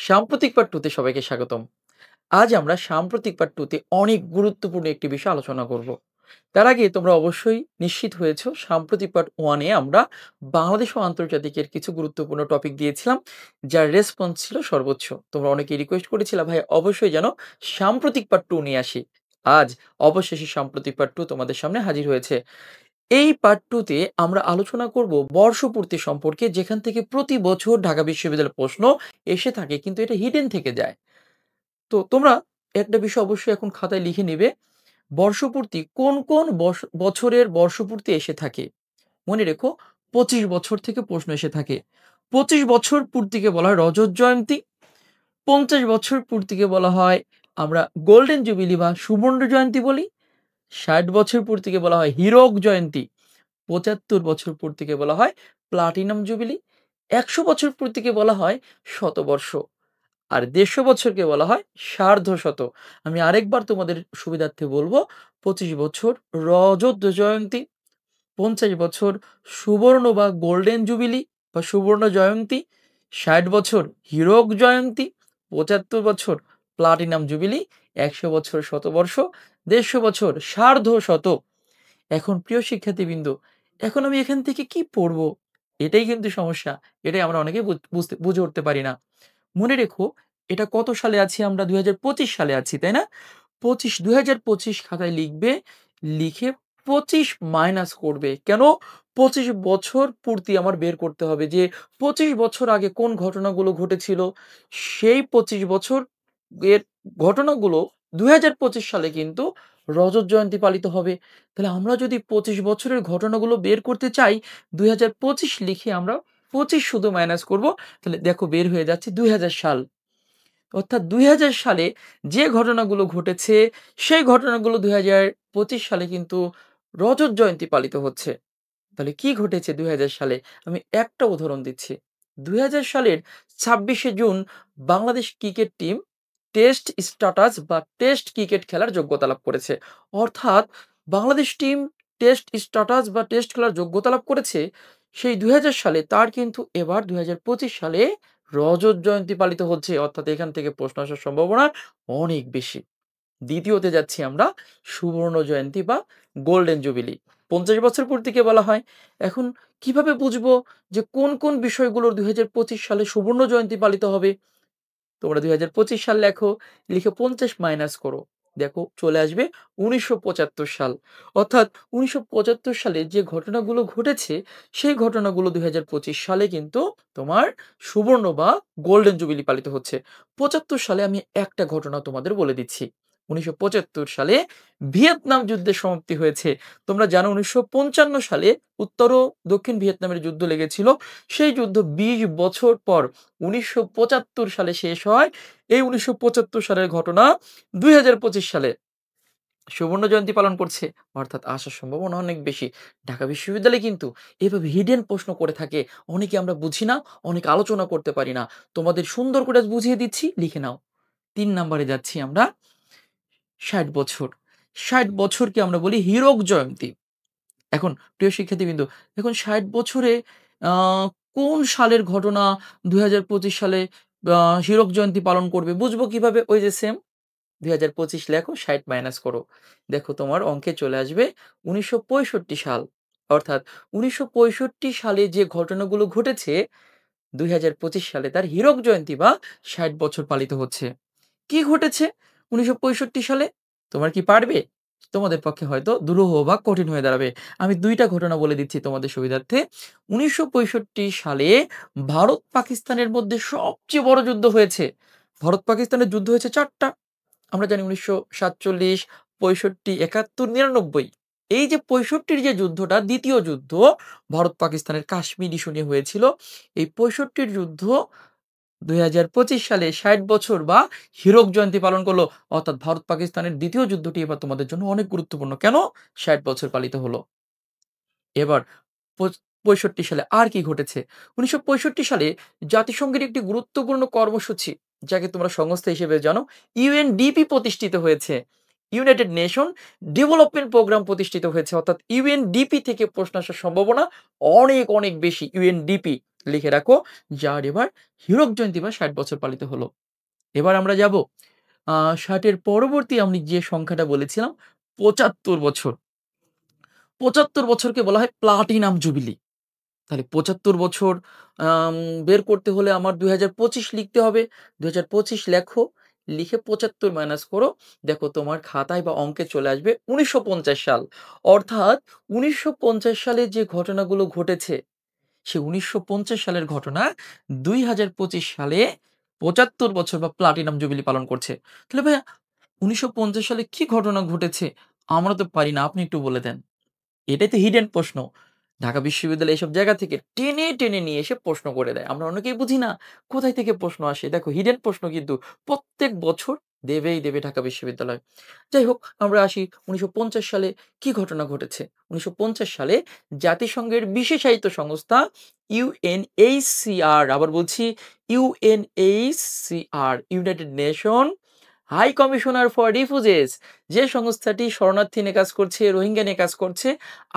সাম্প্রতিক পার্ট 2 তে সবাইকে স্বাগতম। আজ আমরা সাম্প্রতিক পার্ট 2 তে অনেক গুরুত্বপূর্ণ একটি বিষয় আলোচনা করব। তার আগে তোমরা অবশ্যই নিশ্চিত হয়েছো সাম্প্রতিক পার্ট 1 এ আমরা বাংলাদেশ ও আন্তর্জাতিকের কিছু গুরুত্বপূর্ণ টপিক দিয়েছিলাম, যার রেসপন্স ছিল সর্বোচ্চ। তোমরা অনেকেই রিকোয়েস্ট করেছিলে ভাই অবশ্যই যেন সাম্প্রতিক পার্ট 2 নিয়ে আসি। আজ অবশেষে সাম্প্রতিক পার্ট 2 তোমাদের সামনে হাজির হয়েছে। এই পার্ট 2 তে আমরা আলোচনা করব বর্ষপূর্তি সম্পর্কে, যেখান থেকে প্রতি বছর ঢাকা বিশ্ববিদ্যালয়ের প্রশ্ন এসে থাকে কিন্তু এটা হিডেন থেকে যায়। তো তোমরা একটা বিষয় অবশ্যই এখন খাতায় লিখে নিবে। বর্ষপূর্তি কোন বছরের বর্ষপূর্তি এসে থাকে? মনে রেখো 25 বছর থেকে প্রশ্ন এসে থাকে। 25 বছর পূর্তিকে বলা হয় রজত জয়ন্তী, 50 বছর পূর্তিকে বলা হয় আমরা গোল্ডেন জুবিলি বা সুবর্ণ জয়ন্তী বলি, 60 বছর পূর্তিকে বলা হয় হীরক জয়ন্তী, 75 বছর পূর্তিকে বলা হয় প্লাটিনাম জুবিলি, 100 বছর পূর্তিকে বলা হয় শতবর্ষ, আর 150 বছরকে বলা হয় সার্ধশত। আমি আরেকবার তোমাদের সুবিধার্থে বলবো, 25 বছর রজত জয়ন্তী, 50 বছর সুবর্ণ বা গোল্ডেন জুবিলি বা সুবর্ণ জয়ন্তী, 60 বছর হীরক জয়ন্তী, 75 বছর প্লাটিনাম জুবিলি, 100 বছর শতবর্ষ, 150 বছর সার্ধশত। এখন প্রিয় শিক্ষার্থীবৃন্দ, এখন আমি এখান থেকে কি পড়বো? এটাই কিন্তু সমস্যা। এটাই আমরা অনেকেই বুঝে উঠতে পারি না। মনে রেখো, এটা কত সালে আছি আমরা? ২০২৫ সালে আছি, তাই না? ২০২৫ খাতায় লিখবে, লিখে 25 মাইনাস করবে। কেন? 25 বছর পূর্তি আমার বের করতে হবে যে 25 বছর আগে কোন ঘটনাগুলো ঘটেছিল। সেই 25 বছর এর ঘটনাগুলো ২০২৫ সালে কিন্তু রজত জয়ন্তী পালিত হবে। তাহলে আমরা যদি 25 বছরের ঘটনাগুলো বের করতে চাই, ২০২৫ লিখে আমরা 25 শুধু মাইনাস করব। তাহলে দেখো বের হয়ে যাচ্ছে ২০০০ সাল। অর্থাৎ ২০০০ সালে যে ঘটনাগুলো ঘটেছে, সেই ঘটনাগুলো ২০২৫ সালে কিন্তু রজত জয়ন্তী পালিত হচ্ছে। তাহলে কি ঘটেছে ২০০০ সালে? আমি একটা উদাহরণ দিচ্ছি। ২০০০ সালের ২৬শে June Bangladesh cricket team test status বা টেস্ট ক্রিকেট খেলার যোগ্যতা লাভ করেছে। অর্থাৎ বাংলাদেশ টিম টেস্ট স্ট্যাটাস বা টেস্ট খেলার যোগ্যতা লাভ করেছে সেই ২০০০ সালে, তার কিন্তু এবার ২০২৫ সালে রজত জয়ন্তী পালিত হচ্ছে। অর্থাৎ এখান থেকে প্রশ্ন আসার সম্ভাবনা অনেক বেশি। দ্বিতীয়তে যাচ্ছি আমরা, সুবর্ণ জয়ন্তী বা গোল্ডেন জুবিলি। ৫০ বছর পূর্তিকে বলা হয়। এখন কিভাবে বুঝবো যে কোন বিষয়গুলোর ২০২৫ সালে সুবর্ণ জয়ন্তী পালিত হবে? তোমরা ২০২৫ সাল লেখো, লিখে ৫০ মাইনাস করো। দেখো চলে আসবে ১৯৭৫ সাল। অর্থাৎ ১৯৭৫ সালে যে ঘটনাগুলো ঘটেছে, সেই ঘটনাগুলো ২০২৫ সালে কিন্তু তোমার সুবর্ণ বা গোল্ডেন জুবিলি পালিত হচ্ছে। ৭৫ সালে আমি একটা ঘটনা তোমাদের বলে দিচ্ছি। ১৯৭৫ সালে ভিয়েতনাম যুদ্ধের সমাপ্তি হয়েছে। তোমরা জানো ১৯৫৫ সালে উত্তর ও দক্ষিণ ভিয়েতনামের যুদ্ধ লেগেছিল। সেই যুদ্ধ ২০ বছর পর ১৯৭৫ সালে শেষ হয়। এই ১৯৭৫ সালের ঘটনা ২০২৫ সালে সুবর্ণ জয়ন্তী পালন করছে। অর্থাৎ আসার সম্ভাবনা অনেক বেশি। ঢাকা বিশ্ববিদ্যালয় কিন্তু এভাবে হিডেন প্রশ্ন করে থাকে। অনেকে আমরা বুঝি না, অনেকে আলোচনা করতে পারি না। তোমাদের সুন্দর করে আজ বুঝিয়ে দিচ্ছি, লিখে নাও। ৩ নাম্বারে যাচ্ছি আমরা, ৬০ বছর। ৬০ বছরকে আমরা বলি হীরক জয়ন্তী। এখন প্রিয় শিক্ষার্থীবৃন্দ, এখন ৬০ বছরে আ কোন সালের ঘটনা ২০২৫ সালে আ হীরক জয়ন্তী পালন করবে? বুঝবো কিভাবে? ওই যে সেম ২০২৫ লেখো, ৬০ মাইনাস করো। দেখো তোমার অঙ্কে চলে আসবে ১৯৬৫ সাল। অর্থাৎ ১৯৬৫ সালে যে ঘটনাগুলো ঘটেছে, ২০২৫ সালে তার হীরক জয়ন্তী বা ৬০ বছর পালিত হচ্ছে। কি ঘটেছে ১৯৬৫ সালে? তোমরা কি পারবে? তোমাদের পক্ষে হয়তো দুরূহ বা কঠিন হয়ে দাঁড়াবে। আমি ২ টা ঘটনা বলে দিচ্ছি তোমাদের সুবিধার্থে। ১৯৬৫ সালে ভারত-পাকিস্তানের মধ্যে সবচেয়ে বড় যুদ্ধ হয়েছে। ভারত-পাকিস্তানের যুদ্ধ হয়েছে ৪ টা। আমরা জানি ১৯৪৭, ৬৫, ৭১, ৯৯। এই যে ৬৫ র যে যুদ্ধটা, দ্বিতীয় যুদ্ধ ভারত-পাকিস্তানের কাশ্মীর ইস্যু নিয়ে হয়েছিল। এই ৬৫ র যুদ্ধ ২০২৫ সালে ৬০ বছর বা হীরক জয়ন্তী পালন করলো। অর্থাৎ ভারত-পাকিস্তানের দ্বিতীয় যুদ্ধটি এবার তোমাদের জন্য অনেক গুরুত্বপূর্ণ। কেন? ৬০ বছর পালিত হলো। এবার পোচ ৬৫ সালে আর কি ঘটেছে? ১৯৬৫ সালে জাতিসংঘের একটি গুরুত্বপূর্ণ কর্মসূচি, যাকে তোমরা সংস্থা হিসেবে জানো, ইউএনডিপি প্রতিষ্ঠিত হয়েছে। ইউনাইটেড নেশন ডেভেলপমেন্ট প্রোগ্রাম প্রতিষ্ঠিত হয়েছে। অর্থাৎ ইউএনডিপি থেকে প্রশ্ন আসার সম্ভাবনা অনেক বেশি। ইউএনডিপি লিখে রাখো, যার এবার হীরক জয়ন্তী বা ৬০ বছর পালিত হলো। এবার আমরা যাব ৬০ এর পরবর্তী আমি যে সংখ্যাটা বলেছিলাম ৭৫ বছর। ৭৫ বছরকে বলা হয় প্লাটিনাম জুবিলি। তাহলে ৭৫ বছর আম বের করতে হলে আমার ২০২৫ লিখতে হবে। ২০২৫ লেখো, লিখে ৭৫ মাইনাস করো। দেখো তোমার খাতায় বা অঙ্কে চলে আসবে ১৯৫০ সাল। অর্থাৎ ১৯৫০ সালে যে ঘটনাগুলো ঘটেছে, সে ১৯৫০ সালের ঘটনা ২০২৫ সালে ৭৫ বছর বা প্লাটিনাম জুবিলি পালন করছে। তাহলে ভাইয়া ১৯৫০ সালে কি ঘটনা ঘটেছে? আমরা তো পারি না। আপনি একটু বলে দেন। এটাই তো হিডেন প্রশ্ন। ঢাকা বিশ্ববিদ্যালয় এসব জায়গা থেকে টেনে, টেনে নিয়ে এসে প্রশ্ন করে দেয়। আমরা অনেকেই বুঝি না কোথায় থেকে প্রশ্ন আসে। দেখো হিডেন প্রশ্ন কিন্তু প্রত্যেক বছর দেবেই দেবে ঢাকা বিশ্ববিদ্যালয়। যাই হোক আমরা আসি ১৯৫০ সালে কি ঘটনা ঘটেছে? ১৯৫০ সালে জাতিসংঘের বিশেষায়িত সংস্থা ইউএনএইচসিআর, আবার বলছি UNHCR, United Nation high commissioner for refugees, যে সংস্থাটি শরণার্থী নিয়ে কাজ করছে, রোহিঙ্গা নিয়ে কাজ করছে,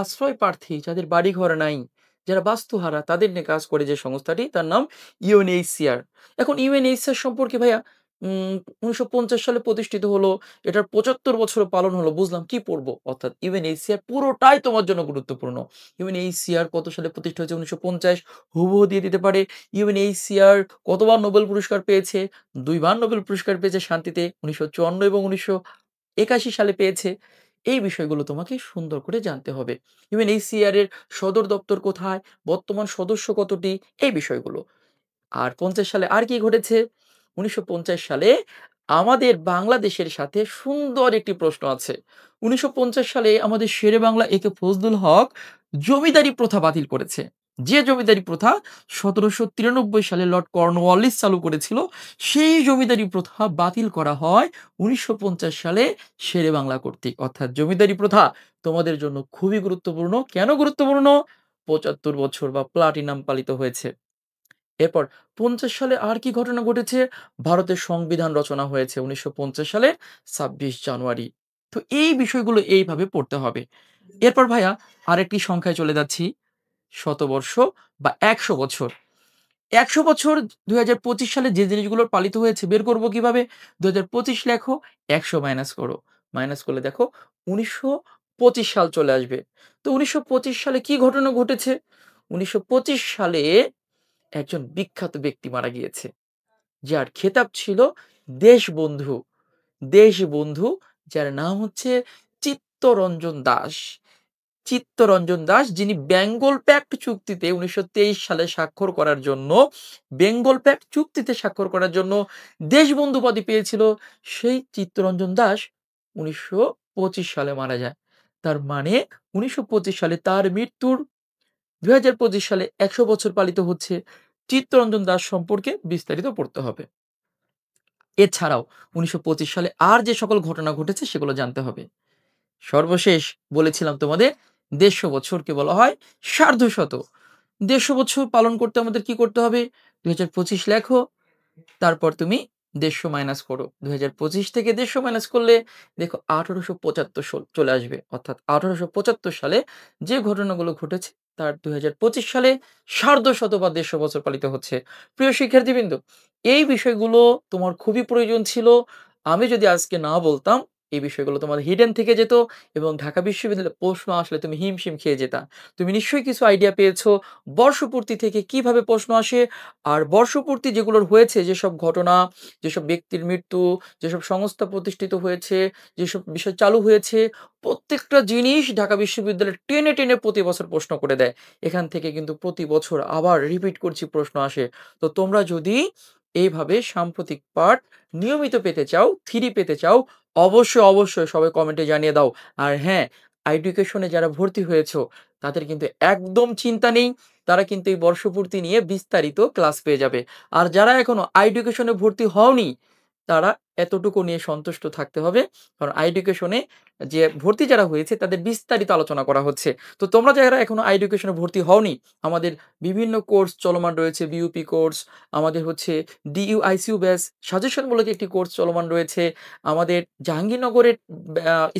আশ্রয় প্রার্থী যাদের বাড়িঘর নাই, যারা বাস্তুহারা তাদের নিয়ে কাজ করে যে সংস্থাটি, তার নাম ইউএনএইচসিআর। এখন ইউএনএইচসিআর সম্পর্কে ভাইয়া ১৯৫০ সালে প্রতিষ্ঠিত হলো, এটার ৭৫ বছর পালন হলো, বুঝলাম কি পড়বো? অর্থাৎ ইউএনএইচসিআর পুরোটাই তোমার জন্য গুরুত্বপূর্ণ। ইউএনএইচসিআর কত সালে প্রতিষ্ঠা হয়েছে? ১৯৫০, হুবহু দিয়ে দিতে পারে। ইউএনএইচসিআর কতবার নোবেল পুরস্কার পেয়েছে? ২ বার নোবেল পুরস্কার পেয়েছে শান্তিতে, ১৯৫৪ এবং ১৯৮১ সালে পেয়েছে। এই বিষয়গুলো তোমাকে সুন্দর করে জানতে হবে। ইউএনএইচসিআর এর সদর দপ্তর কোথায়? বর্তমান সদস্য কতটি? এই বিষয়গুলো। আর ৫০ সালে আর কি ঘটেছে? ১৯৫০ সালে আমাদের বাংলাদেশের সাথে সুন্দর একটি প্রশ্ন আছে। ১৯৫০ সালে আমাদের শেরেবাংলা একে ফজলুল হক জমিদারি প্রথা বাতিল করেছে। যে জমিদারি প্রথা ১৭৯৩ সালে লর্ড কর্নওয়ালিস চালু করেছিল, সেই জমিদারি প্রথা বাতিল করা হয় ১৯৫০ সালে শেরেবাংলা কর্তৃক। অর্থাৎ জমিদারি প্রথা তোমাদের জন্য খুবই গুরুত্বপূর্ণ। কেন গুরুত্বপূর্ণ? ৭৫ বছর বা প্লাটিনাম পালিত হয়েছে। এরপর ৫০ সালে আর কি ঘটনা ঘটেছে? ভারতের সংবিধান রচনা হয়েছে ১৯৫০ সালের ২৬ জানুয়ারি। তো এই বিষয়গুলো এইভাবে পড়তে হবে। এরপর ভাইয়া আরেকটি সংখ্যায় চলে যাচ্ছি। শতবর্ষ বা ১০০ বছর। ১০০ বছর ২০২৫ সালে যে জিনিসগুলো পালিত হয়েছে বের করব কিভাবে? ২০২৫ লেখো, ১০০ মাইনাস করো। মাইনাস করলে দেখো ১৯২৫ সাল চলে আসবে। তো ১৯২৫ সালে কি ঘটনা ঘটেছে? ১৯২৫ সালে একজন বিখ্যাত ব্যক্তি মারা গিয়েছে, যার খেতাব ছিল দেশবন্ধু। দেশবন্ধু, যার নাম হচ্ছে চিত্তরঞ্জন দাস। চিত্তরঞ্জন দাস, যিনি বেঙ্গল প্যাক্ট চুক্তিতে ১৯২৩ সালে স্বাক্ষর করার জন্য, বেঙ্গল প্যাক্ট চুক্তিতে স্বাক্ষর করার জন্য দেশবন্ধু উপাধি পেয়েছিল, সেই চিত্তরঞ্জন দাস ১৯২৫ সালে মারা যায়। তার মানে ১৯২৫ সালে তার মৃত্যুর ২০২৫ সালে ১০০ বছর পালিত হচ্ছে। চিত্তরঞ্জন দাস সম্পর্কে বিস্তারিত পড়তে হবে। এছাড়াও ১৯২৫ সালে আর যে সকল ঘটনা ঘটেছে সেগুলো জানতে হবে। সর্বশেষ বলেছিলাম তোমাদের ১৫০ বছরকে বলা হয় সার্ধশত। ১৫০ বছর পালন করতে আমাদের কি করতে হবে? ২০২৫ লেখো, তারপর তুমি ১৫০ মাইনাস করো। ২০২৫ থেকে ১৫০ মাইনাস করলে দেখো ১৮৭৫ চলে আসবে। অর্থাৎ ১৮৭৫ সালে যে ঘটনাগুলো ঘটেছে তার ২০২৫ সালে সার্ধশত বা ১৫০ বছর পালিত হচ্ছে। প্রিয় শিক্ষার্থীবৃন্দ, এই বিষয়গুলো তোমার খুবই প্রয়োজন ছিল। আমি যদি আজকে না বলতাম, এই বিষয়গুলো তোমার হিডেন থেকে যেত এবং ঢাকা বিশ্ববিদ্যালয়ে প্রশ্ন আসলে তুমি হিমশিম খেয়ে যেতা। তুমি নিশ্চয়ই কিছু আইডিয়া পেয়েছো বর্ষপূর্তি থেকে কিভাবে প্রশ্ন আসে, আর বর্ষপূর্তি যেগুলোর হয়েছে, যেসব ঘটনা, যেসব ব্যক্তির মৃত্যু, যেসব সংস্থা প্রতিষ্ঠিত হয়েছে, যেসব বিষয় চালু হয়েছে, প্রত্যেকটা জিনিস ঢাকা বিশ্ববিদ্যালয়ে টেনে, টেনে প্রতি বছর প্রশ্ন করে দেয়। এখান থেকে কিন্তু প্রতি বছর আবার রিপিট করছি প্রশ্ন আসে। তো তোমরা যদি এইভাবে সাম্প্রতিক পাঠ নিয়মিত পেতে চাও, থ্রি পেতে চাও, অবশ্যই, অবশ্যই সবাই কমেন্টে জানিয়ে দাও। আর হ্যাঁ, এডুকেশনে যারা ভর্তি হয়েছো তাদের কিন্তু একদম চিন্তা নেই। তারা কিন্তু এই বর্ষপূর্তি নিয়ে বিস্তারিত ক্লাস পেয়ে যাবে। আর যারা এখনো এডুকেশনে ভর্তি হওনি, তারা এতটুকু নিয়ে সন্তুষ্ট থাকতে হবে। কারণ এডুকেশনে যে ভর্তি যারা হয়েছে তাদের বিস্তারিত আলোচনা করা হচ্ছে। তো তোমরা যারা এখনো এডুকেশনে ভর্তি হওনি, আমাদের বিভিন্ন কোর্স চলমান রয়েছে। বিইউপি কোর্স, আমাদের হচ্ছে ডিইউ আইসিইউ ব্যাচ, সাজেশনমূলক একটি কোর্স চলমান রয়েছে। আমাদের জাহাঙ্গীরনগরের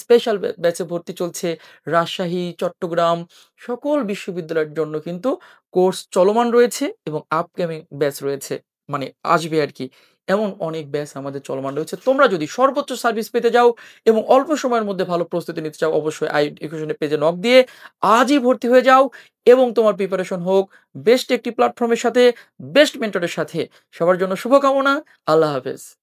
স্পেশাল ব্যাচে ভর্তি চলছে। রাজশাহী, চট্টগ্রাম সকল বিশ্ববিদ্যালয়ের জন্য কিন্তু কোর্স চলমান রয়েছে এবং আপকামিং ব্যাচ রয়েছে। মানে আসবে আরকি। এমন অনেক ব্যাচ আমাদের চলমান রয়েছে। তোমরা যদি সর্বোচ্চ সার্ভিস পেতে যাও এবং অল্প সময়ের মধ্যে ভালো প্রস্তুতি নিতে চাও, অবশ্যই এডুকেশন পেজে নক দিয়ে আজই ভর্তি হয়ে যাও এবং তোমার প্রিপারেশন হোক বেস্ট একটি প্ল্যাটফর্মের সাথে, বেস্ট মেন্টরের সাথে। সবার জন্য শুভকামনা। আল্লাহ হাফেজ।